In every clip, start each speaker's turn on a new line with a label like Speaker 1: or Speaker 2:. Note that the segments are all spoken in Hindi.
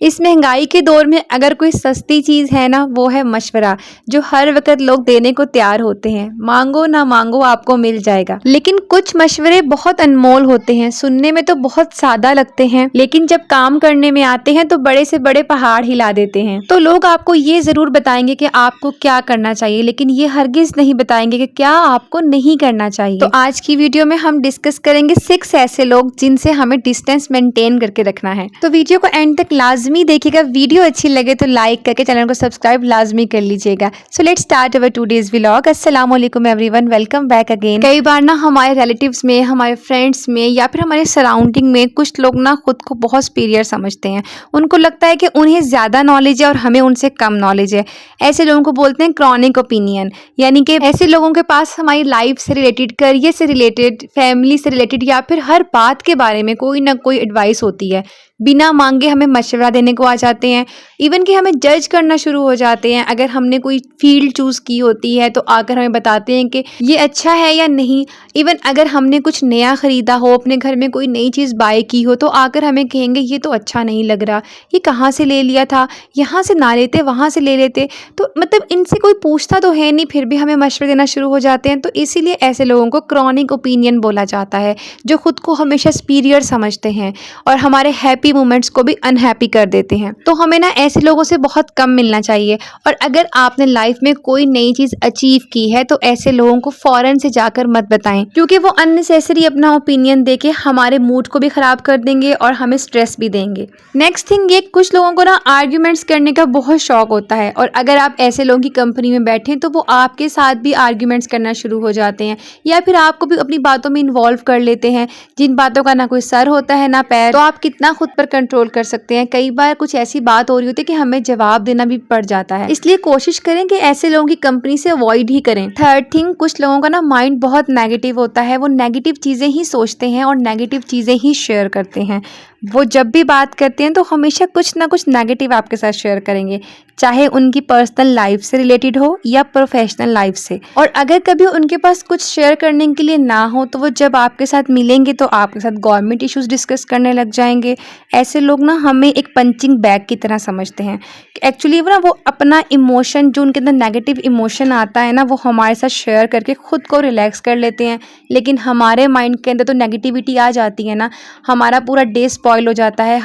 Speaker 1: इस महंगाई के दौर में अगर कोई सस्ती चीज़ है ना, वो है मशवरा, जो हर वक़्त लोग देने को तैयार होते हैं। माँगो ना माँगो, आपको मिल जाएगा। लेकिन कुछ मशवरे बहुत अनमोल होते हैं, सुनने में तो बहुत सादा लगते हैं, लेकिन जब काम करने में आते हैं तो बड़े से बड़े पहाड़ हिला देते हैं। तो लोग आपको ये ज़रूर बताएँगे कि आपको क्या करना चाहिए, लेकिन ये हरगिज़ नहीं बताएँगे कि क्या आपको नहीं करना चाहिए। तो आज की वीडियो में हम डिस्कस करेंगे 6 ऐसे लोग जिनसे हमें डिस्टेंस मेंटेन करके रखना है। तो वीडियो को एंड तक लाजमी देखिएगा। वीडियो अच्छी लगे तो लाइक करके चैनल को सब्सक्राइब लाजमी कर लीजिएगा। So let's start our today's vlog. अस्सलाम वालेकुम एवरीवन, वेलकम बैक अगेन। कई बार ना हमारे रिलेटिव्स में, हमारे फ्रेंड्स में या फिर हमारे सराउंडिंग में कुछ लोग ना खुद को बहुत सुपीरियर समझते हैं। उनको लगता है कि उन्हें ज़्यादा नॉलेज है और हमें उनसे कम नॉलेज है। ऐसे लोगों को बोलते हैं क्रॉनिक ओपिनियन, यानी कि ऐसे लोगों के पास हमारी लाइफ से रिलेटेड, करियर से रिलेटेड, फैमिली से रिलेटेड या फिर हर बात के बारे में कोई ना कोई एडवाइस होती है। बिना मांगे हमें मशवरा देने को आ जाते हैं, इवन कि हमें जज करना शुरू हो जाते हैं। अगर हमने कोई फील्ड चूज़ की होती है तो आकर हमें बताते हैं कि ये अच्छा है या नहीं। इवन अगर हमने कुछ नया ख़रीदा हो, अपने घर में कोई नई चीज़ बाय की हो, तो आकर हमें कहेंगे ये तो अच्छा नहीं लग रहा, ये कहाँ से ले लिया था, यहाँ से ना लेते वहाँ से ले लेते। तो मतलब इनसे कोई पूछता तो है नहीं, फिर भी हमें मशवरे देना शुरू हो जाते हैं। तो इसीलिए ऐसे लोगों को क्रॉनिक ओपिनियन बोला जाता है, जो खुद को हमेशा सुपीरियर समझते हैं और हमारे हैप्पी मोमेंट्स को भी अनहैप्पी कर देते हैं। तो हमें ना ऐसे लोगों से बहुत कम मिलना चाहिए। और अगर आपने लाइफ में कोई नई चीज़ अचीव की है तो ऐसे लोगों को फ़ौरन से जाकर मत बताएं, क्योंकि वो अननेसेसरी अपना ओपिनियन देके हमारे मूड को भी ख़राब कर देंगे और हमें स्ट्रेस भी देंगे। नेक्स्ट थिंग, ये कुछ लोगों को ना आर्ग्यूमेंट्स करने का बहुत शौक होता है, और अगर आप ऐसे लोगों की कंपनी में बैठें तो वो आपके साथ भी आर्ग्यूमेंट्स करना शुरू हो जाते हैं, या फिर आपको भी अपनी बातों में इन्वॉल्व कर लेते हैं, जिन बातों का ना कोई सर होता है ना पैर। तो आप कितना खुद पर कंट्रोल कर सकते हैं। कई बार कुछ ऐसी बात हो रही होती है कि हमें जवाब देना भी पड़ जाता है, इसलिए कोशिश करें कि ऐसे लोगों की कंपनी से अवॉइड ही करें। थर्ड थिंग, कुछ लोगों का ना माइंड बहुत नेगेटिव होता है, वो नेगेटिव चीज़ें ही सोचते हैं और नेगेटिव चीज़ें ही शेयर करते हैं। वो जब भी बात करते हैं तो हमेशा कुछ ना कुछ नेगेटिव आपके साथ शेयर करेंगे, चाहे उनकी पर्सनल लाइफ से रिलेटेड हो या प्रोफेशनल लाइफ से। और अगर कभी उनके पास कुछ शेयर करने के लिए ना हो तो वो जब आपके साथ मिलेंगे तो आपके साथ गवर्नमेंट इश्यूज डिस्कस करने लग जाएंगे। ऐसे लोग ना हमें एक पंचिंग बैग की तरह समझते हैं। एक्चुअली वो अपना इमोशन, जो उनके अंदर नेगेटिव इमोशन आता है ना, वो हमारे साथ शेयर करके खुद को रिलैक्स कर लेते हैं। लेकिन हमारे माइंड के अंदर तो नेगेटिविटी आ जाती है ना, हमारा पूरा डे स्पॉइल हो जाता है।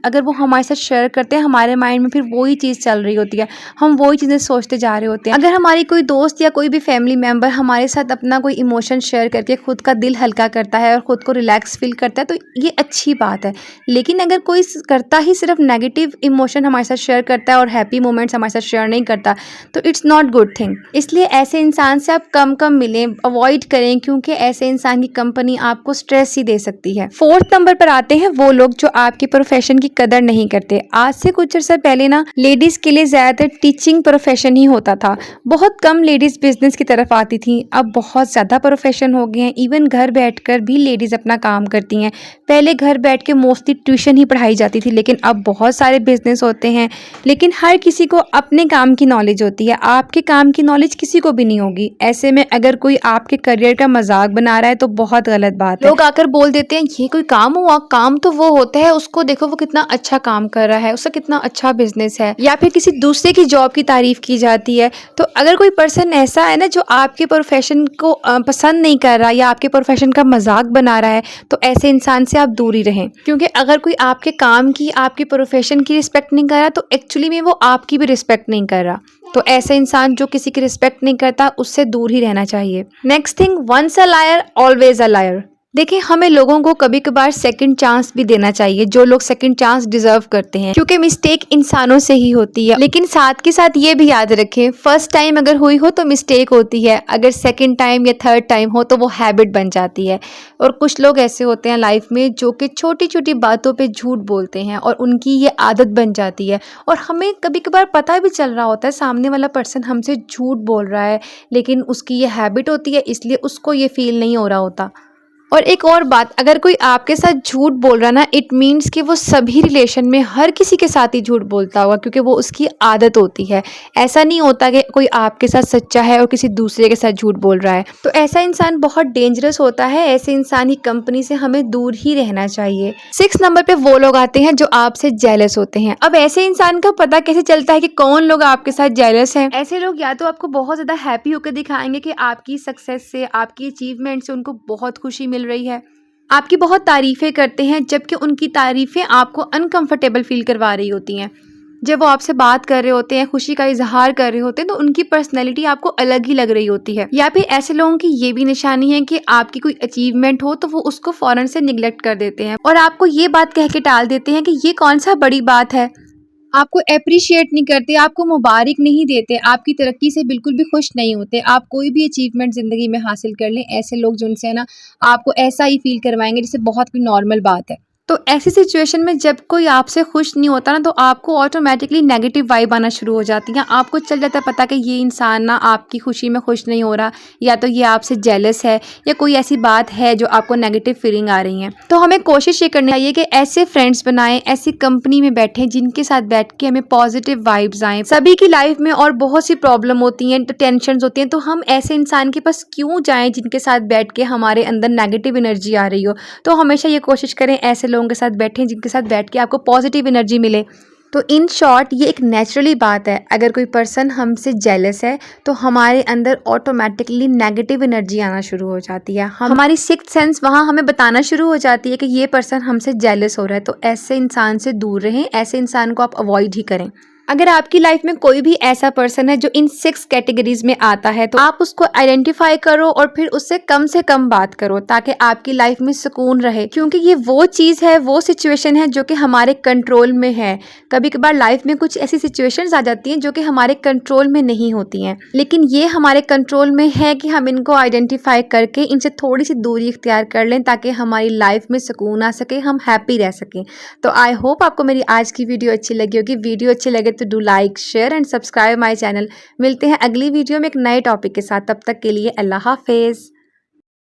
Speaker 1: अगर वो हमारे साथ शेयर करते हैं, हमारे माइंड में फिर वही चीज़ चल रही होती है, हम वही चीज़ें सोचते जा रहे होते हैं। अगर हमारी कोई दोस्त या कोई भी फैमिली मेम्बर हमारे साथ अपना कोई इमोशन शेयर करके खुद का दिल हल्का करता है और खुद को रिलैक्स फील करता है तो ये अच्छी बात है। लेकिन अगर कोई करता ही सिर्फ नेगेटिव इमोशन हमारे साथ शेयर करता है और हैप्पी मोमेंट्स हमारे साथ शेयर नहीं करता, तो इट्स नॉट गुड थिंग। इसलिए ऐसे इंसान से आप कम कम मिलें, अवॉइड करें, क्योंकि ऐसे इंसान की कंपनी आपको स्ट्रेस ही दे सकती है। फोर्थ नंबर पर आते हैं वो लोग जो आपके प्रोफेशन की कदर नहीं करते। आज से कुछ अर्सा पहले ना लेडीज के लिए ज्यादातर टीचिंग प्रोफेशन ही होता था, बहुत कम लेडीज बिजनेस की तरफ आती थी। अब बहुत ज्यादा प्रोफेशन हो गए हैं, इवन घर बैठकर भी लेडीज अपना काम करती हैं। पहले घर बैठ के मोस्टली ट्यूशन ही पढ़ाई जाती थी, लेकिन अब बहुत सारे बिजनेस होते हैं। लेकिन हर किसी को अपने काम की नॉलेज होती है, आपके काम की नॉलेज किसी को भी नहीं होगी। ऐसे में अगर कोई आपके करियर का मजाक बना रहा है तो बहुत गलत बात है। लोग आकर बोल देते हैं ये कोई काम हुआ, काम तो वो होता है, उसको देखो वो कितना अच्छा काम कर रहा है, उसका कितना अच्छा बिजनेस है, या फिर किसी दूसरे की जॉब की तारीफ की जाती है। तो अगर कोई पर्सन ऐसा है ना जो आपके प्रोफेशन को पसंद नहीं कर रहा या आपके प्रोफेशन का मजाक बना रहा है, तो ऐसे इंसान से आप दूर ही रहें। क्योंकि अगर कोई आपके काम की, आपके प्रोफेशन की रिस्पेक्ट नहीं कर रहा तो एक्चुअली में वो आपकी भी रिस्पेक्ट नहीं कर रहा। तो ऐसा इंसान जो किसी की रिस्पेक्ट नहीं करता, उससे दूर ही रहना चाहिए। Next thing, once a liar always a liar. देखिए, हमें लोगों को कभी कभार सेकंड चांस भी देना चाहिए, जो लोग सेकंड चांस डिजर्व करते हैं, क्योंकि मिस्टेक इंसानों से ही होती है। लेकिन साथ के साथ ये भी याद रखें, फर्स्ट टाइम अगर हुई हो तो मिस्टेक होती है, अगर सेकंड टाइम या थर्ड टाइम हो तो वो हैबिट बन जाती है। और कुछ लोग ऐसे होते हैं लाइफ में जो कि छोटी छोटी बातों पे झूठ बोलते हैं और उनकी ये आदत बन जाती है। और हमें कभी कभार पता भी चल रहा होता है सामने वाला पर्सन हमसे झूठ बोल रहा है, लेकिन उसकी ये हैबिट होती है, इसलिए उसको ये फील नहीं हो रहा होता। और एक और बात, अगर कोई आपके साथ झूठ बोल रहा है ना, इट मीन्स कि वो सभी रिलेशन में हर किसी के साथ ही झूठ बोलता होगा, क्योंकि वो उसकी आदत होती है। ऐसा नहीं होता कि कोई आपके साथ सच्चा है और किसी दूसरे के साथ झूठ बोल रहा है। तो ऐसा इंसान बहुत डेंजरस होता है। ऐसे इंसान की कंपनी से हमें दूर ही रहना चाहिए। 6 नंबर पे वो लोग आते हैं जो आपसे जेलस होते हैं। अब ऐसे इंसान का पता कैसे चलता है कि कौन लोग आपके साथ जेलस हैं? ऐसे लोग या तो आपको बहुत ज्यादा हैप्पी होकर दिखाएंगे कि आपकी सक्सेस से, आपकी अचीवमेंट से उनको बहुत खुशी मिल रही है, आपकी बहुत तारीफें करते हैं, जबकि उनकी तारीफें आपको अनकंफर्टेबल फील करवा रही होती हैं। जब वो आपसे बात कर रहे होते हैं, खुशी का इजहार कर रहे होते हैं, तो उनकी पर्सनैलिटी आपको अलग ही लग रही होती है। या फिर ऐसे लोगों की ये भी निशानी है कि आपकी कोई अचीवमेंट हो तो वो उसको फौरन से निगलेक्ट कर देते हैं और आपको ये बात कह के टाल देते हैं कि ये कौन सा बड़ी बात है। आपको एप्रिशिएट नहीं करते, आपको मुबारक नहीं देते, आपकी तरक्की से बिल्कुल भी खुश नहीं होते। आप कोई भी अचीवमेंट ज़िंदगी में हासिल कर लें, ऐसे लोग जो उनसे है ना, आपको ऐसा ही फ़ील करवाएँगे जैसे बहुत कोई नॉर्मल बात है। तो ऐसी सिचुएशन में जब कोई आपसे खुश नहीं होता ना, तो आपको ऑटोमेटिकली नेगेटिव वाइब आना शुरू हो जाती है। आपको चल जाता है पता कि ये इंसान ना आपकी खुशी में खुश नहीं हो रहा, या तो ये आपसे जेलस है, या कोई ऐसी बात है जो आपको नेगेटिव फीलिंग आ रही है। तो हमें कोशिश ये करनी चाहिए कि ऐसे फ्रेंड्स बनाएं, ऐसी कंपनी में बैठें जिनके साथ बैठ के हमें पॉजिटिव वाइब्स आएँ। सभी की लाइफ में और बहुत सी प्रॉब्लम होती हैं, तो टेंशन होती हैं, तो हम ऐसे इंसान के पास क्यों जाएं जिनके साथ बैठ के हमारे अंदर नेगेटिव एनर्जी आ रही हो। तो हमेशा ये कोशिश करें ऐसे लोगों के साथ बैठें जिनके साथ बैठ के आपको पॉजिटिव एनर्जी मिले। तो इन शॉर्ट ये एक नेचुरली बात है, अगर कोई पर्सन हमसे जेलस है तो हमारे अंदर ऑटोमेटिकली नेगेटिव एनर्जी आना शुरू हो जाती है। हमारी सिक्स्थ सेंस वहाँ हमें बताना शुरू हो जाती है कि ये पर्सन हमसे जेलस हो रहा है। तो ऐसे इंसान से दूर रहें, ऐसे इंसान को आप अवॉइड ही करें। अगर आपकी लाइफ में कोई भी ऐसा पर्सन है जो इन 6 कैटेगरीज में आता है, तो आप उसको आइडेंटिफाई करो और फिर उससे कम से कम बात करो, ताकि आपकी लाइफ में सुकून रहे। क्योंकि ये वो चीज़ है, वो सिचुएशन है जो कि हमारे कंट्रोल में है। कभी कभार लाइफ में कुछ ऐसी सिचुएशंस आ जाती हैं जो कि हमारे कंट्रोल में नहीं होती हैं, लेकिन ये हमारे कंट्रोल में है कि हम इनको आइडेंटिफाई करके इनसे थोड़ी सी दूरी इख्तियार कर लें, ताकि हमारी लाइफ में सुकून आ सके, हम हैप्पी रह सकें। तो आई होप आपको मेरी आज की वीडियो अच्छी लगी होगी। वीडियो अच्छी लगे तो do like, share and subscribe my channel. मिलते हैं अगली वीडियो में एक नए टॉपिक के साथ। तब तक के लिए अल्लाह हाफिज़।